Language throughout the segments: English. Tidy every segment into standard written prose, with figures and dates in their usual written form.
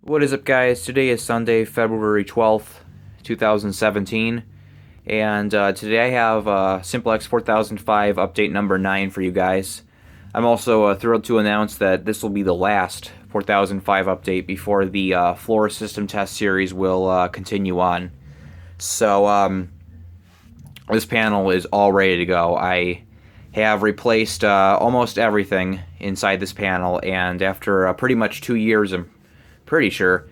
What is up, guys? Today is Sunday, February 12th, 2017, and today I have Simplex 4005 update number 9 for you guys. I'm also thrilled to announce that this will be the last 4005 update before the floor system test series will continue on. So, this panel is all ready to go. I have replaced almost everything inside this panel, and after pretty much 2 years, I'm pretty sure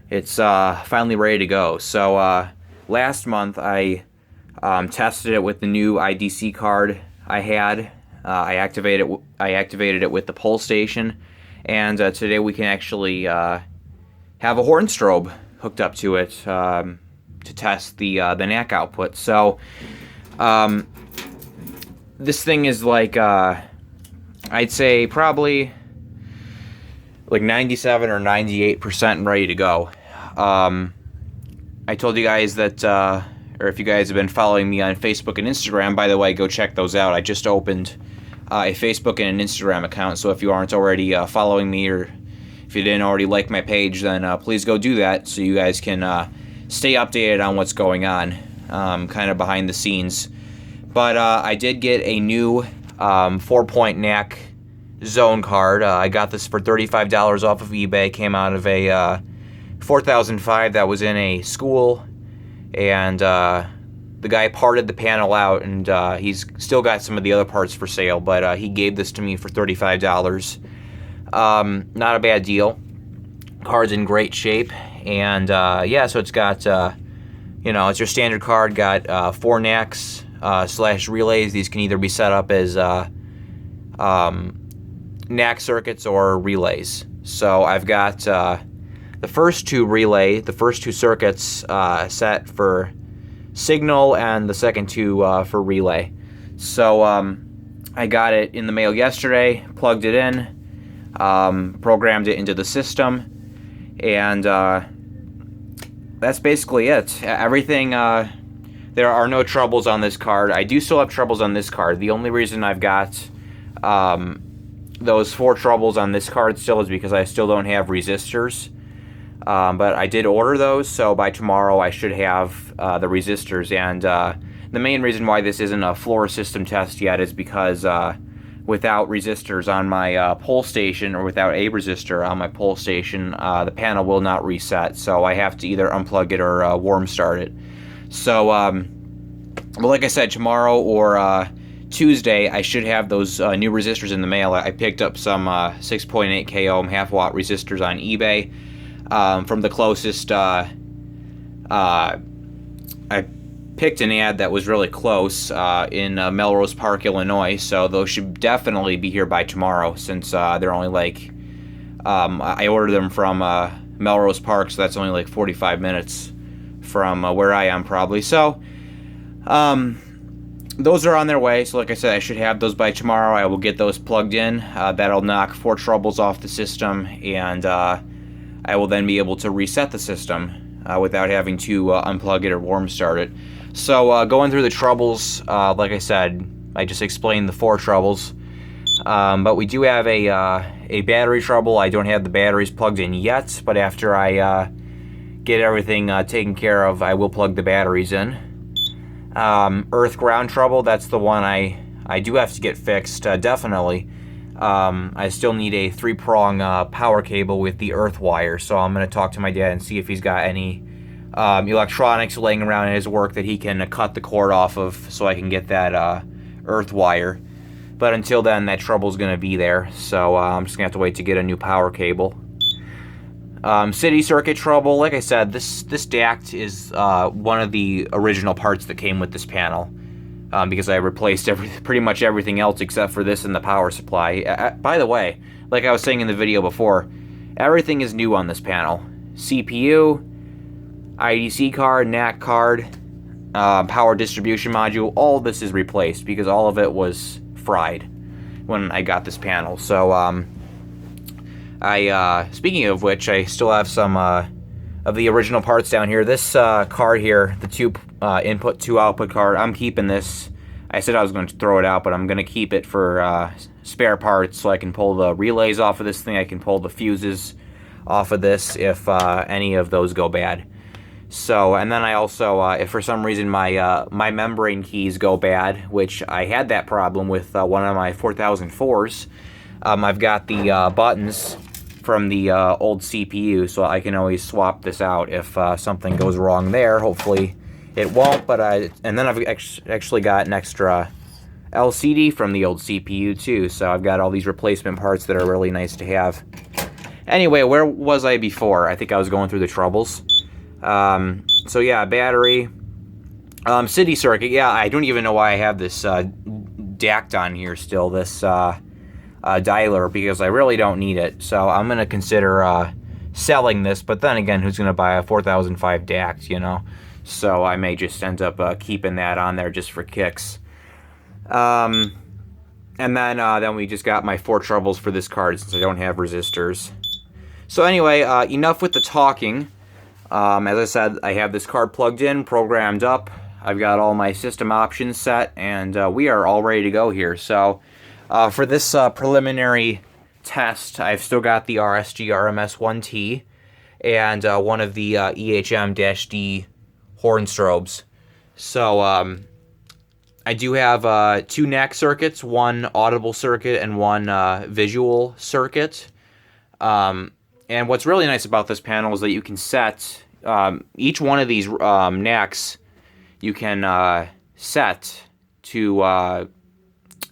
it's finally ready to go. So last month I tested it with the new IDC card I had. I activated it with the pull station, and today we can actually have a horn strobe hooked up to it to test the NAC output. So this thing is like I'd say probably like 97 or 98% ready to go. I told you guys that, or if you guys have been following me on Facebook and Instagram, by the way, go check those out. I just opened a Facebook and an Instagram account, so if you aren't already following me, or if you didn't already like my page, then please go do that so you guys can stay updated on what's going on, kind of behind the scenes. But I did get a new 4-point NAC zone card. I got this for $35 off of eBay. Came out of a 4005 that was in a school, and the guy parted the panel out, and he's still got some of the other parts for sale, but he gave this to me for $35. Not a bad deal. Card's in great shape, and yeah, so it's got it's your standard card. Got 4 NACs / relays. These can either be set up as NAC circuits or relays. So I've got the first two circuits set for signal, and the second two for relay. So I got it in the mail yesterday, plugged it in, programmed it into the system, and that's basically it. Everything, there are no troubles on this card. I do still have troubles on this card. The only reason I've got those 4 troubles on this card still is because I still don't have resistors. But I did order those, so by tomorrow I should have the resistors. And the main reason why this isn't a floor system test yet is because without resistors on my pull station, or without a resistor on my pull station, the panel will not reset. So I have to either unplug it or warm start it. So, well, like I said, tomorrow or Tuesday, I should have those new resistors in the mail. I picked up some 6.8k ohm half-watt resistors on eBay from the closest. I picked an ad that was really close in Melrose Park, Illinois, so those should definitely be here by tomorrow, since they're only like, I ordered them from Melrose Park, so that's only like 45 minutes from where I am probably. So those are on their way, so like I said, I should have those by tomorrow. I will get those plugged in. That'll knock 4 troubles off the system, and I will then be able to reset the system without having to unplug it or warm start it. So going through the troubles, like I said, I just explained the 4 troubles. But we do have a battery trouble. I don't have the batteries plugged in yet, but after I get everything taken care of, I will plug the batteries in. Earth ground trouble, that's the one I do have to get fixed, definitely. I still need a 3-prong power cable with the earth wire, so I'm going to talk to my dad and see if he's got any electronics laying around in his work that he can cut the cord off of, so I can get that earth wire. But until then, that trouble's going to be there, so I'm just going to have to wait to get a new power cable. City circuit trouble, like I said, this DACT is one of the original parts that came with this panel, because I replaced pretty much everything else except for this and the power supply. By the way, like I was saying in the video before, everything is new on this panel. CPU, IDC card, NAC card, power distribution module, all of this is replaced because all of it was fried when I got this panel. So speaking of which, I still have some of the original parts down here. This card here, the 2 input 2 output card, I'm keeping this. I said I was going to throw it out, but I'm going to keep it for spare parts so I can pull the relays off of this thing. I can pull the fuses off of this if any of those go bad. So, and then I also, if for some reason my membrane keys go bad, which I had that problem with one of my 4004s, I've got the buttons from the old CPU, so I can always swap this out if something goes wrong there. Hopefully it won't, but and then I've actually got an extra LCD from the old CPU too, so I've got all these replacement parts that are really nice to have. Anyway, where was I before? I think I was going through the troubles. So yeah, battery, city circuit. Yeah, I don't even know why I have this DACT on here still, this dialer, because I really don't need it. So I'm going to consider selling this, but then again, who's going to buy a 4005 DACT, you know? So I may just end up keeping that on there just for kicks. And then we just got my 4 troubles for this card since I don't have resistors. So anyway, enough with the talking. As I said, I have this card plugged in, programmed up. I've got all my system options set, and we are all ready to go here. So for this preliminary test, I've still got the RSG RMS1T and one of the EHM-D horn strobes. So I do have 2 NAC circuits, one audible circuit and one visual circuit. And what's really nice about this panel is that you can set each one of these NACs. You can set to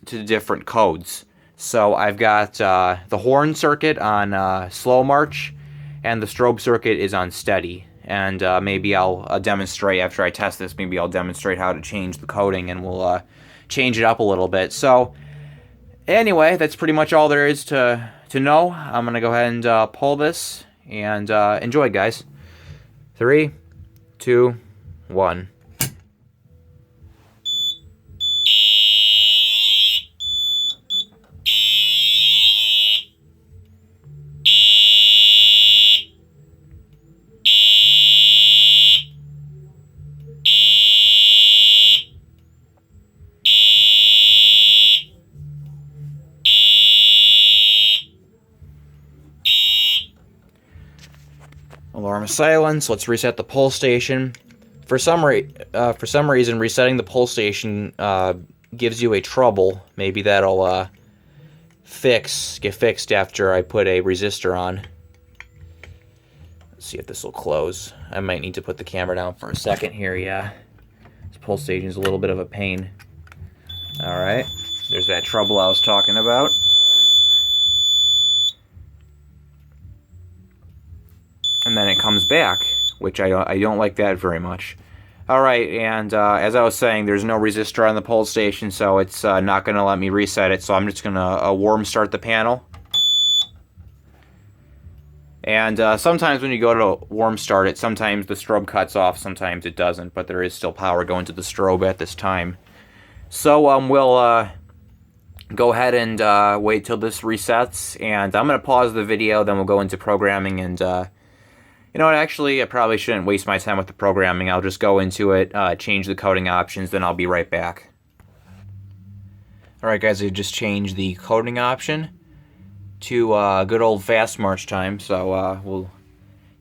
different codes. So I've got the horn circuit on slow march, and the strobe circuit is on steady. And maybe I'll demonstrate after I test this. Maybe I'll demonstrate how to change the coding, and we'll change it up a little bit. So anyway, that's pretty much all there is to know. I'm going to go ahead and pull this, and enjoy, guys. 3, 2, 1. Alarm of silence. Let's reset the pull station. For some reason, resetting the pull station gives you a trouble. Maybe that'll get fixed after I put a resistor on. Let's see if this will close. I might need to put the camera down for a second here. Yeah, this pull station is a little bit of a pain. All right, there's that trouble I was talking about. And then it comes back, which I don't like that very much. All right, and as I was saying, there's no resistor on the pull station, so it's not going to let me reset it. So I'm just going to warm start the panel. And sometimes when you go to warm start it, sometimes the strobe cuts off, sometimes it doesn't, but there is still power going to the strobe at this time. So we'll go ahead and wait till this resets, and I'm going to pause the video, then we'll go into programming, and you know what, actually, I probably shouldn't waste my time with the programming. I'll just go into it, change the coding options, then I'll be right back. Alright guys, I just changed the coding option to good old fast march time, so we'll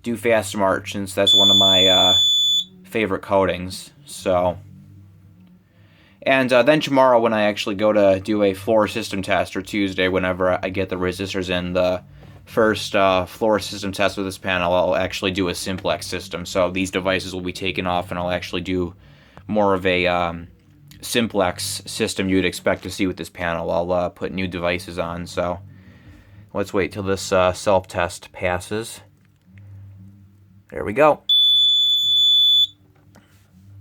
do fast march since that's one of my favorite codings. So, and then tomorrow when I actually go to do a floor system test, or Tuesday whenever I get the resistors in, the first floor system test with this panel, I'll actually do a Simplex system. So these devices will be taken off, and I'll actually do more of a Simplex system you'd expect to see with this panel. I'll put new devices on. So let's wait till this self-test passes. There we go.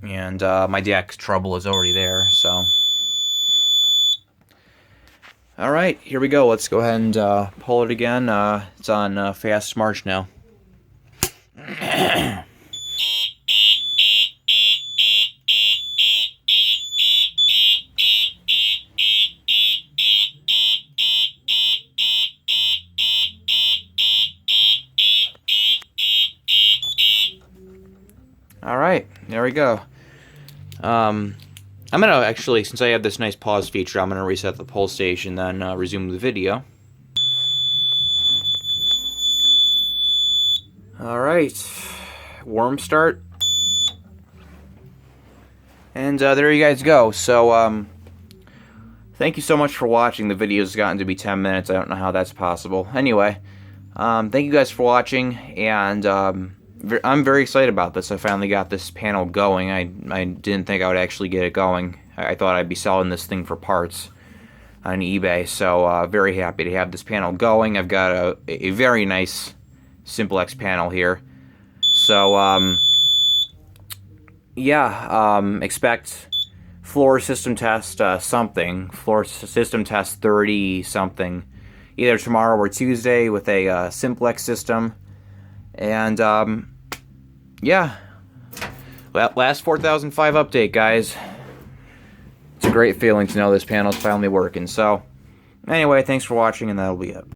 And my DAC trouble is already there, so... Alright, here we go. Let's go ahead and pull it again. It's on fast march now. Alright, there we go. I'm going to actually, since I have this nice pause feature, I'm going to reset the pull station, then resume the video. Alright, warm start. And there you guys go. So, thank you so much for watching. The video's gotten to be 10 minutes. I don't know how that's possible. Anyway, thank you guys for watching, and I'm very excited about this. I finally got this panel going. I didn't think I would actually get it going. I thought I'd be selling this thing for parts on eBay, so very happy to have this panel going. I've got a very nice Simplex panel here. So, yeah, expect floor system test something, floor system test 30 something, either tomorrow or Tuesday with a Simplex system. And yeah, well, last 4005 update, guys. It's a great feeling to know this panel's finally working. So anyway, thanks for watching, and that'll be it.